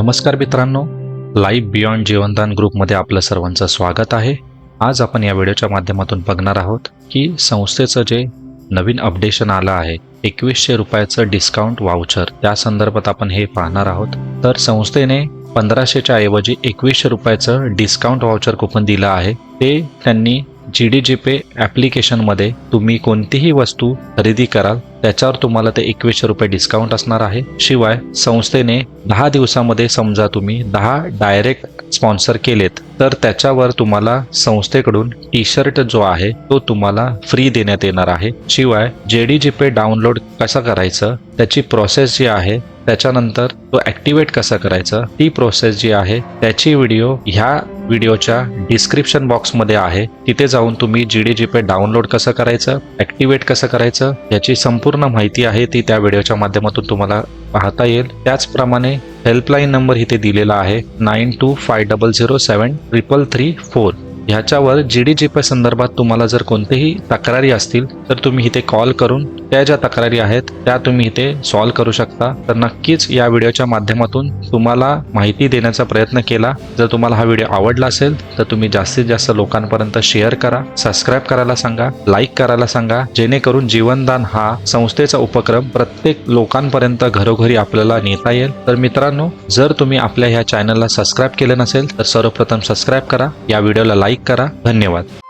नमस्कार मित्रांनो, life beyond जीवनदान ग्रुपमध्ये आपलं सर्वांचं स्वागत आहे। आज आपण या व्हिडिओच्या माध्यमातून बघणार आहोत की संस्थेचं जे नवीन अपडेशन आलं आहे 2100 रुपयाचं डिस्काउंट वाउचर, त्या संदर्भात आपण हे पाहणार आहोत। तर संस्थेने 1500च्या ऐवजी 2100 रुपयाचं डिस्काउंट वाउचर कुपन दिलं आहे। ते त्यांनी GDGPay ॲप्लिकेशनमध्ये तुम्ही कोणतीही वस्तू खरेदी कराल त्याच्यावर तुम्हाला ते 2100 रुपये डिस्काउंट असणार आहे। शिवाय संस्थेने 10 दिवसामध्ये समजा तुम्ही 10 डायरेक्ट स्पॉन्सर केलेत तर त्याच्यावर तुम्हाला संस्थेकडून टी-शर्ट जो आहे तो तुम्हाला फ्री देण्यात येणार आहे। शिवाय GDGPay डाउनलोड कसं करायचं, त्याची प्रोसेस जी आहे, त्याच्यानंतर तो ॲक्टिवेट कसा करायचा, ती प्रोसेस जी आहे त्याची व्हिडिओ ह्या व्हिडिओच्या डिस्क्रिप्शन बॉक्समध्ये आहे। तिथे जाऊन तुम्ही GDGPay डाउनलोड कसं करायचं, ॲक्टिवेट कसं करायचं याची संपूर्ण माहिती आहे ती त्या व्हिडिओच्या माध्यमातून तुम्हाला पाहता येईल। त्याचप्रमाणे हेल्पलाईन नंबर इथे दिलेला आहे 9250073334। ह्याच्यावर GDGPay संदर्भात तुम्हाला जर कोणतेही तक्रारी असतील तर तुम्ही इथे कॉल करून त्या ज्या तक्रारी आहेत त्या तुम्ही इथे सॉल्व्ह करू शकता। तर नक्कीच या व्हिडिओच्या माध्यमातून तुम्हाला माहिती देण्याचा प्रयत्न केला। जर तुम्हाला हा व्हिडिओ आवडला असेल तर तुम्ही जास्तीत जास्त लोकांपर्यंत शेअर करा, सबस्क्राईब करायला सांगा, लाईक करायला सांगा, जेणेकरून जीवनदान हा संस्थेचा उपक्रम प्रत्येक लोकांपर्यंत घरोघरी आपल्याला नेता येईल। तर मित्रांनो, जर तुम्ही आपल्या ह्या चॅनलला सबस्क्राईब केलं नसेल तर सर्वप्रथम सबस्क्राईब करा, या व्हिडिओला लाईक करा। धन्यवाद।